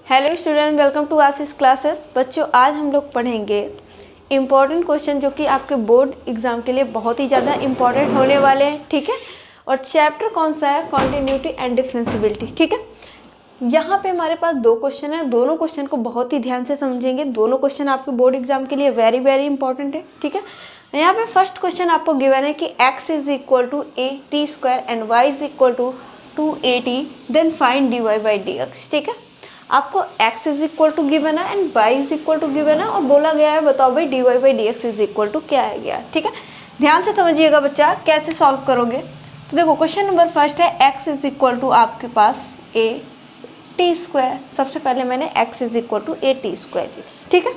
Hello student, welcome to आसिस classes. बच्चों, आज हम लोग पढ़ेंगे इम्पॉर्टेंट क्वेश्चन जो कि आपके बोर्ड एग्जाम के लिए बहुत ही ज़्यादा इम्पॉर्टेंट होने वाले हैं। ठीक है, और चैप्टर कौन सा है? Continuity and differentiability. ठीक है, यहाँ पे हमारे पास दो क्वेश्चन है। दोनों क्वेश्चन को बहुत ही ध्यान से समझेंगे। दोनों क्वेश्चन आपके बोर्ड एग्जाम के लिए वेरी वेरी इंपॉर्टेंट है। ठीक है, यहाँ पे फर्स्ट क्वेश्चन आपको गिवन है कि x is equal to a t square and y is equal to 2at, then find dy by dx। ठीक है, आपको x is equal to given है and y is equal to given है और बोला गया है बताओ भाई dy by dx is equal to क्या है गया। ठीक है, ध्यान से समझिएगा बच्चा, कैसे सॉल्व करोगे। तो देखो क्वेश्चन नंबर फर्स्ट है x इज इक्वल टू आपके पास a टी स्क्वायर। सबसे पहले मैंने x is equal to a t square ली। ठीक है,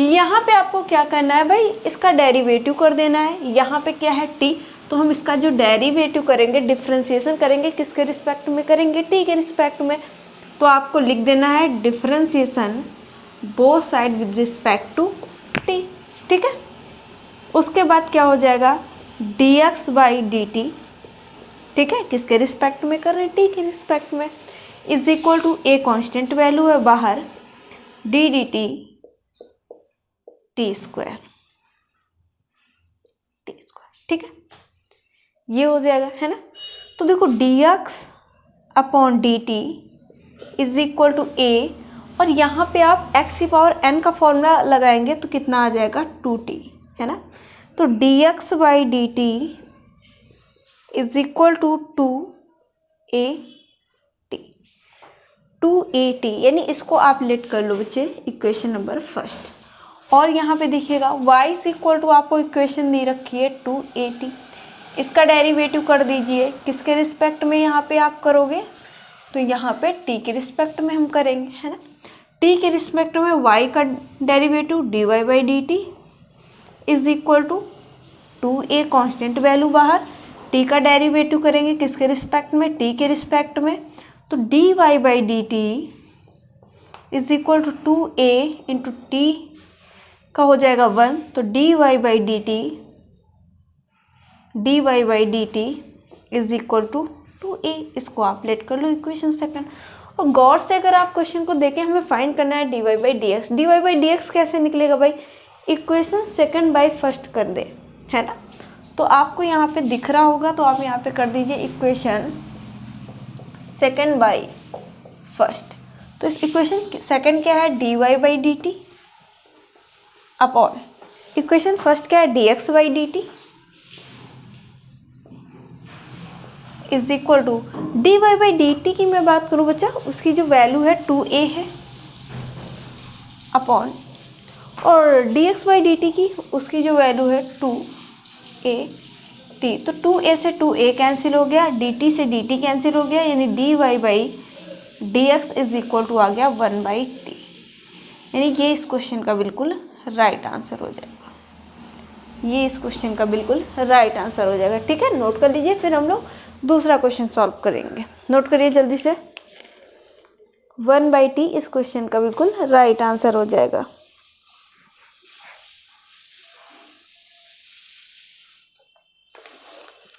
यहाँ पे आपको क्या करना है भाई, इसका डेरिवेटिव कर देना है। यहाँ पे क्या है t, तो हम इसका जो डेरिवेटिव करेंगे, डिफरेंशिएशन करेंगे, किसके रिस्पेक्ट में करेंगे? t के रिस्पेक्ट में। तो आपको लिख देना है differentiation both side with respect to t। ठीक है, उसके बाद क्या हो जाएगा dx बाई dt। ठीक है, किसके रिस्पेक्ट में कर रहे हैं? t के रिस्पेक्ट में। Is equal to a constant value है बाहर, d d t t square. ठीक है, ये हो जाएगा, है ना। तो देखो dx upon d t is equal to a, और यहाँ पे आप x की पावर n का फॉर्मूला लगाएंगे तो कितना आ जाएगा 2t, है ना। तो dx by d t is equal to 2at, यानी इसको आप लेट कर लो बच्चे इक्वेशन नंबर फर्स्ट। और यहाँ पे देखिएगा y इज इक्वल टू आपको इक्वेशन दी रखी है 2at, इसका डेरिवेटिव कर दीजिए। किसके रिस्पेक्ट में यहाँ पे आप करोगे? तो यहाँ पे t के रिस्पेक्ट में हम करेंगे, है ना। t के रिस्पेक्ट में y का derivative dy by d t is equal to 2a constant value बाहर, t का डेरिवेटिव करेंगे किसके रिस्पेक्ट में? t के रिस्पेक्ट में। तो dy by d t is equal to 2a into t का हो जाएगा 1, तो dy by d t is equal to 2a। इसको आप लेट कर लो इक्वेशन सेकंड। और गौर से अगर आप क्वेश्चन को देखें, हमें फाइंड करना है dy by d x. dy by d x कैसे निकलेगा भाई? इक्वेशन सेकंड बाई फर्स्ट कर दे, है ना। तो आपको यहाँ पे दिख रहा होगा, तो आप यहाँ पे कर दीजिए इक्वेशन सेकंड बाई फर्स्ट। तो इस इक्वेशन सेकंड क्या है? dy by d t upon equation first क्या है? dx by d t is equal to dy by d t की मैं बात करूँ बच्चा, उसकी जो वैल्यू है 2a है अपॉन, और dx बाई डी टी की उसकी जो वैल्यू है 2a t। तो 2a से 2a कैंसिल हो गया, dt से dt कैंसिल हो गया, यानी dy by dx is equal to आ गया 1 बाई टी। यानी ये इस क्वेश्चन का बिल्कुल राइट आंसर हो जाएगा। ये इस क्वेश्चन का बिल्कुल राइट आंसर हो जाएगा। ठीक है, नोट कर लीजिए, फिर हम लोग दूसरा क्वेश्चन सॉल्व करेंगे। नोट करिए जल्दी से, 1 बाई टी इस क्वेश्चन का बिल्कुल राइट आंसर हो जाएगा।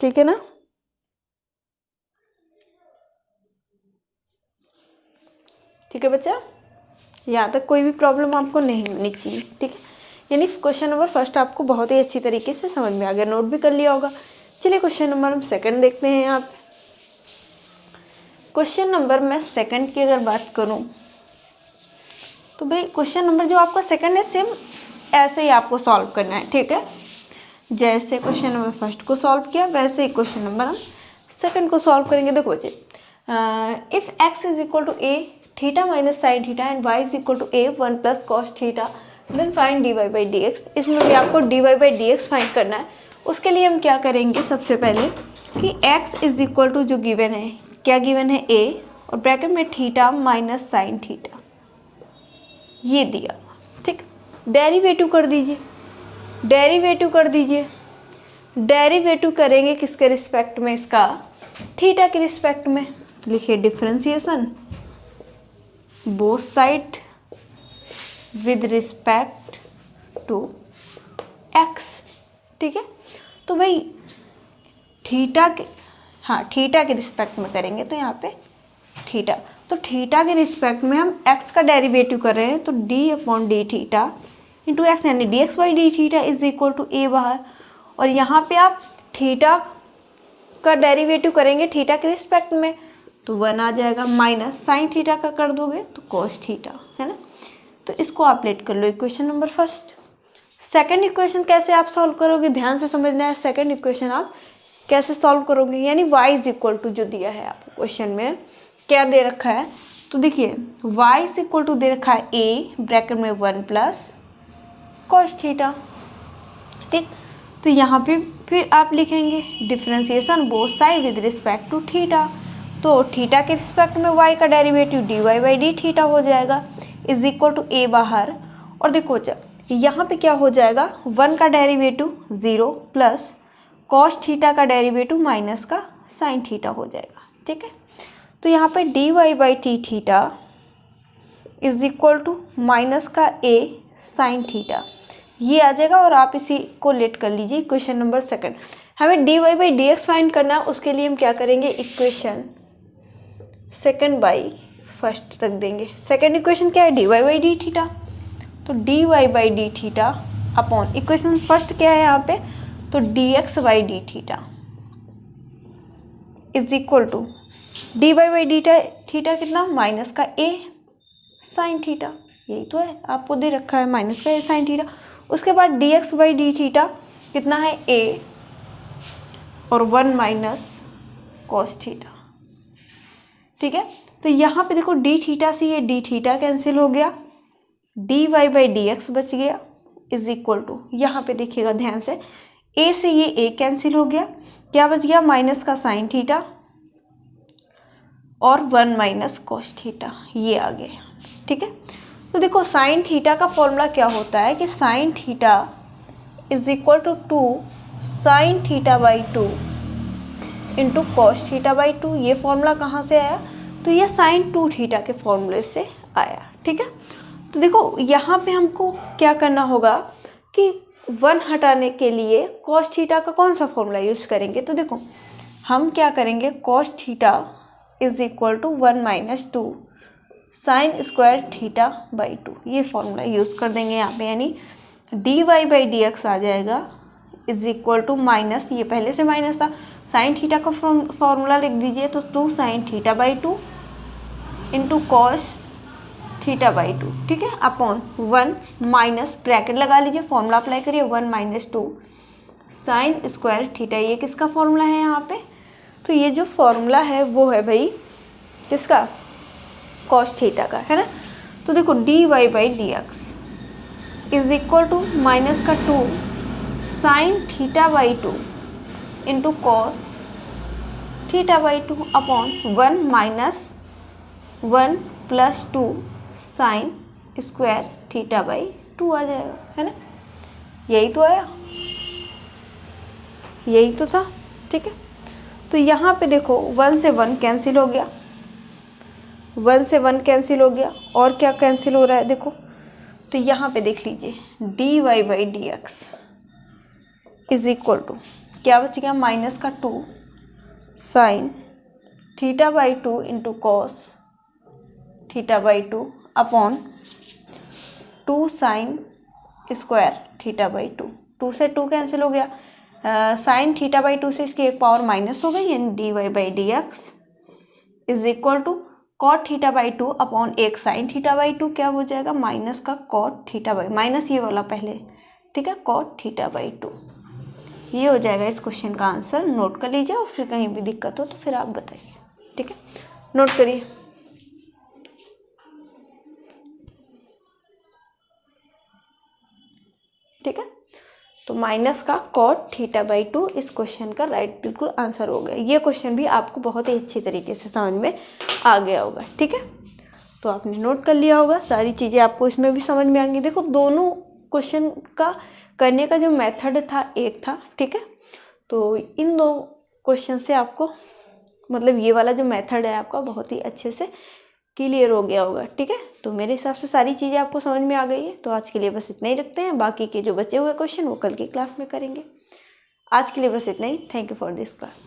ठीक है ना। ठीक है बच्चा, यहाँ तक कोई भी प्रॉब्लम आपको नहीं होनी चाहिए। ठीक है, यानी क्वेश्चन नंबर फर्स्ट आपको बहुत ही अच्छी तरीके से समझ में आ गया, नोट भी कर लिया होगा। चलिए क्वेश्चन नंबर हम सेकंड देखते हैं। यहाँ पे क्वेश्चन नंबर मैं सेकंड की अगर बात करूँ तो भाई क्वेश्चन नंबर जो आपका सेकंड है सेम ऐसे ही आपको सॉल्व करना है। ठीक है, जैसे क्वेश्चन नंबर फर्स्ट को सॉल्व किया वैसे ही क्वेश्चन नंबर हम सेकंड को सॉल्व करेंगे। देखो बच्चे, if x is equal to a theta minus sine theta and y is equal to a 1 plus cos theta, then find dy by dx। इसमें भी आपको dy बाई dx फाइंड करना है। उसके लिए हम क्या करेंगे, सबसे पहले कि x इज इक्वल टू जो गिवन है, क्या गिवन है? a, और ब्रैकेट में थीटा माइनस साइन थीटा, ये दिया। ठीक, डेरिवेटिव कर दीजिए, डेरिवेटिव करेंगे किसके रिस्पेक्ट में? इसका थीटा के रिस्पेक्ट में। तो लिखिए differentiation both side with respect to x। ठीक है, तो भाई थीटा के, हाँ थीटा के रिस्पेक्ट में करेंगे तो यहाँ पे थीटा, तो थीटा के रिस्पेक्ट में हम x का डेरिवेटिव कर रहे हैं, तो d upon d theta into x, यानी d x by d theta is equal to a बाहर। और यहाँ पे आप थीटा का डेरिवेटिव करेंगे थीटा के रिस्पेक्ट में, तो 1 आ जाएगा, माइनस साइन थीटा का कर दोगे तो कॉस थीटा, है ना। तो इसको आप लेट कर लो equation number first. Second equation कैसे आप सॉल्व करोगे, ध्यान से समझना है। सेकंड इक्वेशन आप कैसे सॉल्व करोगे, यानी y इज इक्वल टू जो दिया है आपको क्वेश्चन में क्या दे रखा है, तो देखिए y इज इक्वल टू दे रखा है a ब्रैकेट में 1 प्लस कॉस थीटा, ठीक। तो यहाँ पे फिर आप लिखेंगे differentiation both side with respect to theta, तो थीटा के रिस्पेक्ट में y का derivative dy by d theta हो जाएगा इज इक्वल टू a बाहर। और देखो यहाँ पे क्या हो जाएगा, 1 का डेरिवेटिव 0 प्लस कॉस थीटा का डेरिवेटिव माइनस का साइन थीटा हो जाएगा, ठीक है। तो यहाँ पे dy by t theta is equal to minus का a साइन थीटा, ये आ जाएगा। और आप इसी को लेट कर लीजिए इक्वेशन नंबर सेकंड। हमें dy by d x find करना है, उसके लिए हम क्या करेंगे, इक्वेशन सेकंड बाई फर्स्ट रख देंगे। सेकंड इक्वेशन क्या है, dy बाई डी थीटा, तो dy by d theta upon equation first क्या है यहाँ पे, तो dx by d theta is equal to dy by d theta कितना, माइनस का a साइन थीटा, यही तो है आपको दे रखा है, माइनस का a साइन थीटा। उसके बाद dx बाई डी थीटा कितना है a और 1 माइनस कॉस थीटा, ठीक है। तो यहाँ पे देखो डी थीटा से ये डी थीटा कैंसिल हो गया, dy बाई डी एक्स बच गया इज इक्वल टू, यहाँ पे देखिएगा ध्यान से, a से ये a कैंसिल हो गया, क्या बच गया, माइनस का साइन थीटा और 1 माइनस कॉस थीटा, ये आ गया, ठीक है। तो देखो साइन थीटा का फॉर्मूला क्या होता है कि sine theta is equal to 2 sine theta by 2 into cos theta by 2। ये फॉर्मूला कहाँ से आया, तो ये साइन 2 थीटा के फॉर्मूले से आया, ठीक है। तो देखो यहाँ पे हमको क्या करना होगा कि 1 हटाने के लिए कॉस थीटा का कौन सा फॉर्मूला यूज़ करेंगे, तो देखो हम क्या करेंगे, cos theta is equal to 1 minus 2 sine square theta by 2, ये फॉर्मूला यूज़ कर देंगे यहाँ पे, यानी dy बाई डी एक्स आ जाएगा इज इक्वल टू माइनस, ये पहले से माइनस था, साइन थीटा का फॉर्मूला लिख दीजिए, तो 2 sine theta by 2 into cos theta by 2, ठीक है, अपॉन 1 माइनस ब्रैकेट लगा लीजिए, फॉर्मूला अप्लाई करिए, 1 माइनस 2 साइन स्क्वायर थीटा, ये किसका फॉर्मूला है यहाँ पे, तो ये जो फॉर्मूला है वो है भाई किसका, कॉस थीटा का, है ना। तो देखो dy by d x is equal to minus का 2 sine theta by 2 into cos theta by 2 upon 1 minus 1 plus 2 sine square theta by 2 आ जाएगा, है ना, यही तो आया, यही तो था, ठीक है। तो यहाँ पे देखो 1 से 1 कैंसिल हो गया, 1 से 1 कैंसिल हो गया, और क्या कैंसिल हो रहा है देखो, तो यहाँ पे देख लीजिए dy by d x is equal to क्या बच गया, माइनस का 2 sine theta by 2 into cos theta by 2 upon 2 sine square theta by 2, 2 से 2 कैंसिल हो गया, साइन थीटा बाई 2 से इसकी एक पावर माइनस हो गई, यानी dy by d x is equal to cot theta by 2 upon एक साइन थीटा बाई 2, क्या हो जाएगा, माइनस का कॉट थीटा बाई, माइनस ये वाला पहले, ठीक है, कॉट थीटा बाई 2, ये हो जाएगा इस क्वेश्चन का आंसर। नोट कर लीजिए और फिर कहीं भी दिक्कत हो तो फिर आप बताइए, ठीक है, नोट करिए। ठीक है, तो माइनस का कॉट थीटा बाई 2 इस क्वेश्चन का राइट बिल्कुल आंसर हो गया। ये क्वेश्चन भी आपको बहुत ही अच्छी तरीके से समझ में आ गया होगा, ठीक है, तो आपने नोट कर लिया होगा, सारी चीज़ें आपको इसमें भी समझ में आएंगी। देखो दोनों क्वेश्चन का करने का जो मेथड था एक था, ठीक है, तो इन दो क्वेश्चन से आपको मतलब ये वाला जो मेथड है आपका बहुत ही अच्छे से क्लियर हो गया होगा, ठीक है। तो मेरे हिसाब से सारी चीज़ें आपको समझ में आ गई है, तो आज के लिए बस इतना ही रखते हैं, बाकी के जो बचे हुए क्वेश्चन वो कल की क्लास में करेंगे। आज के लिए बस इतना ही, thank you for this class.